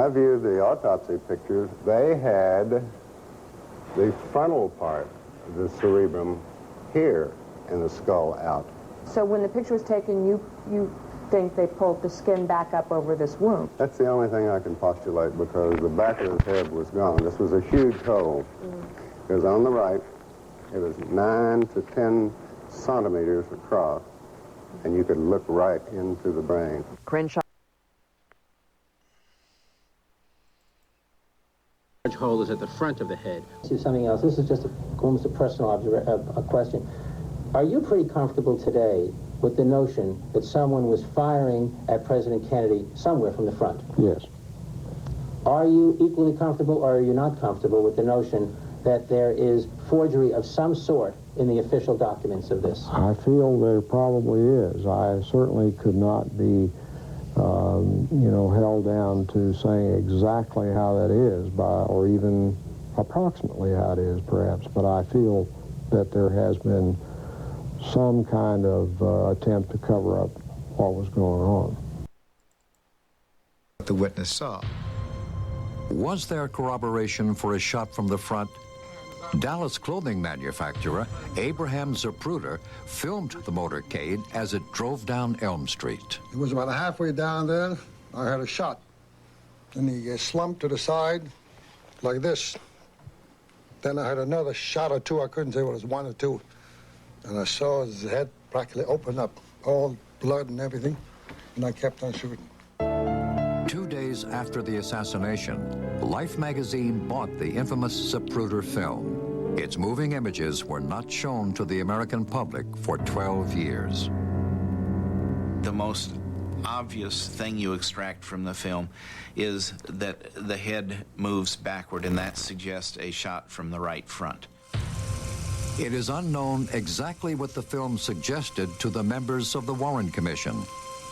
I viewed the autopsy pictures. They had the frontal part of the cerebrum here in the skull out. So when the picture was taken, you think they pulled the skin back up over this wound? That's the only thing I can postulate, because the back of his head was gone. This was a huge hole. Because on the right, it was 9 to 10 centimeters across, and you could look right into the brain. Crenshaw. Large hole is at the front of the head. This is something else. This is just almost a personal a question. Are you pretty comfortable today with the notion that someone was firing at President Kennedy somewhere from the front? Yes. Are you equally comfortable, or are you not comfortable with the notion that there is forgery of some sort in the official documents of this? I feel there probably is. I certainly could not be, held down to saying exactly how that is, or even approximately how it is, perhaps. But I feel that there has been some kind of attempt to cover up what was going on. The witness saw. Was there corroboration for a shot from the front? Dallas clothing manufacturer Abraham Zapruder filmed the motorcade as it drove down Elm Street. It was about halfway down there. I had a shot, and he slumped to the side like this. Then I had another shot or two. I couldn't say what it was, 1 or 2. And I saw his head practically open up, all blood and everything, and I kept on shooting. 2 days after the assassination, Life magazine bought the infamous Zapruder film. Its moving images were not shown to the American public for 12 years. The most obvious thing you extract from the film is that the head moves backward, and that suggests a shot from the right front. It is unknown exactly what the film suggested to the members of the Warren Commission,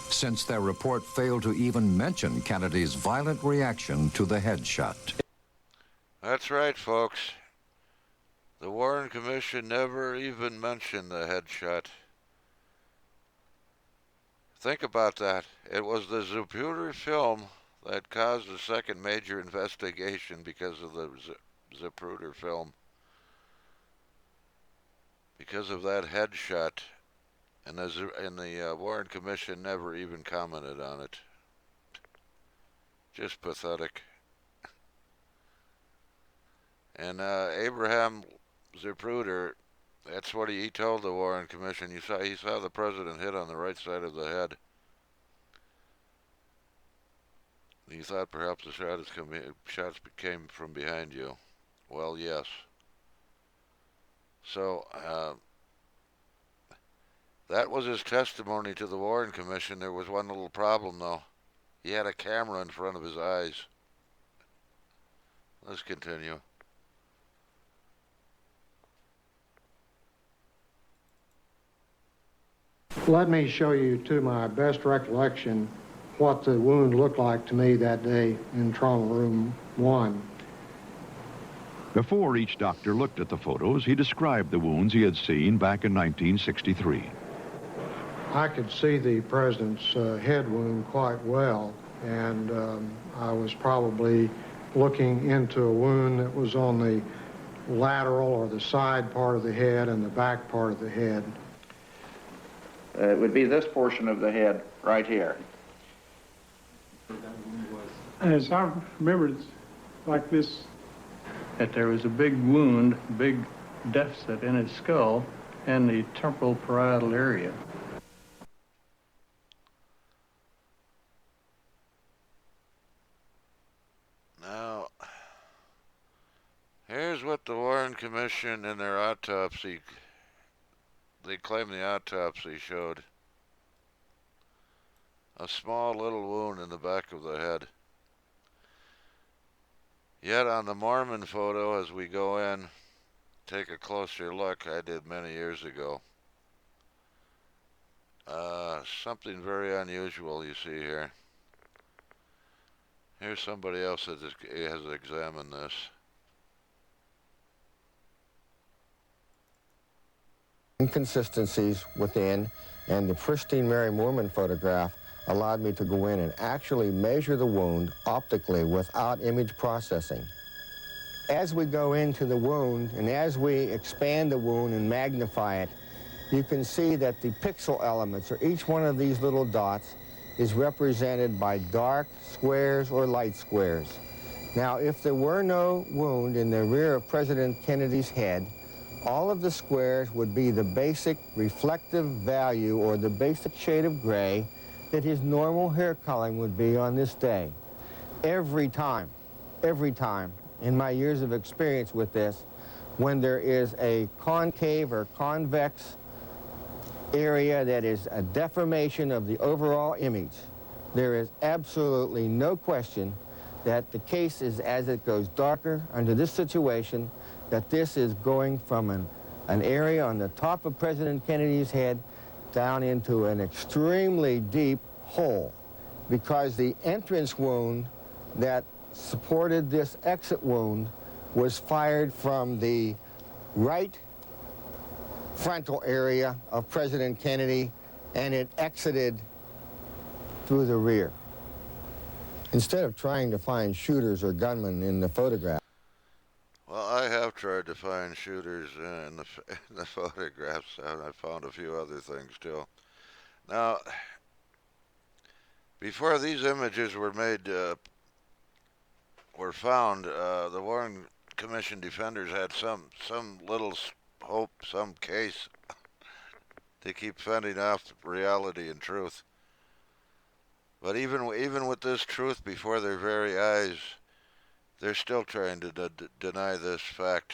since their report failed to even mention Kennedy's violent reaction to the headshot. That's right, folks. The Warren Commission never even mentioned the headshot. Think about that. It was the Zapruder film that caused the second major investigation because of the Zapruder film. Because of that headshot. And the Warren Commission never even commented on it. Just pathetic. And Abraham Zapruder, that's what he told the Warren Commission. He saw the president hit on the right side of the head. He thought perhaps the shots came from behind you. Well, yes. So, that was his testimony to the Warren Commission. There was one little problem, though. He had a camera in front of his eyes. Let's continue. Let me show you, to my best recollection, what the wound looked like to me that day in trauma room 1. Before each doctor looked at the photos, he described the wounds he had seen back in 1963. I could see the president's head wound quite well, and I was probably looking into a wound that was on the lateral or the side part of the head and the back part of the head. It would be this portion of the head right here. As I remember, it's like this, that there was a big wound, big deficit in his skull and the temporal parietal area. Now, here's what the Warren Commission in their autopsy, they claim the autopsy showed. A small little wound in the back of the head. Yet on the Mormon photo, as we go in, take a closer look, I did many years ago. Something very unusual you see here. Here's somebody else that has examined this. Inconsistencies within, and the pristine Mary Moorman photograph allowed me to go in and actually measure the wound optically without image processing. As we go into the wound and as we expand the wound and magnify it, you can see that the pixel elements, or each one of these little dots, is represented by dark squares or light squares. Now, if there were no wound in the rear of President Kennedy's head, all of the squares would be the basic reflective value or the basic shade of gray that his normal hair coloring would be on this day. Every time in my years of experience with this, when there is a concave or convex area that is a deformation of the overall image, there is absolutely no question that the case is, as it goes darker under this situation, that this is going from an area on the top of President Kennedy's head down into an extremely deep hole, because the entrance wound that supported this exit wound was fired from the right frontal area of President Kennedy, and it exited through the rear. Instead of trying to find shooters or gunmen in the photograph. Well, I have tried to find shooters in the photographs, and I found a few other things too. Now, before these images were made, were found, the Warren Commission defenders had some little hope, some case to keep fending off reality and truth. But even with this truth before their very eyes, they're still trying to deny this fact.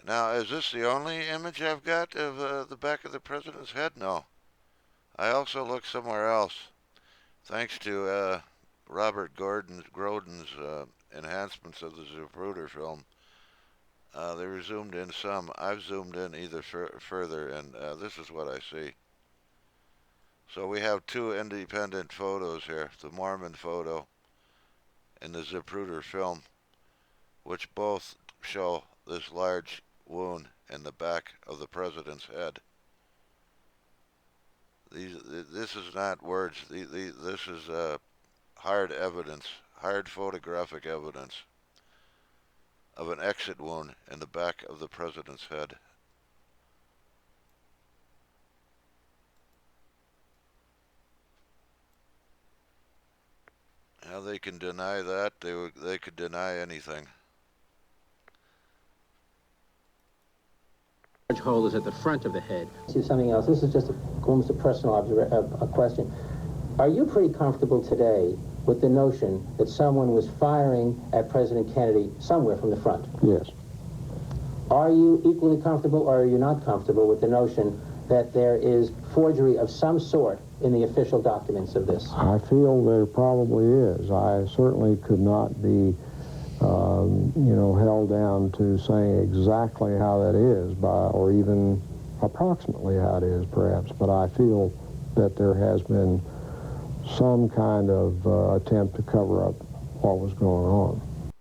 Now, is this the only image I've got of the back of the president's head? No. I also looked somewhere else. Thanks to Robert Grodin's enhancements of the Zapruder film, they were zoomed in some. I've zoomed in either further, and this is what I see. So we have two independent photos here, the Mormon photo and the Zapruder film, which both show this large wound in the back of the president's head. This is not words. This is hard evidence, hard photographic evidence of an exit wound in the back of the president's head. Now they can deny that. They could deny anything. Large hole is at the front of the head. See something else. This is just almost a personal a question. Are you pretty comfortable today with the notion that someone was firing at President Kennedy somewhere from the front? Yes. Are you equally comfortable, or are you not comfortable with the notion that there is forgery of some sort in the official documents of this? I feel there probably is. I certainly could not be, held down to saying exactly how that is, or even approximately how it is, perhaps. But I feel that there has been some kind of attempt to cover up what was going on.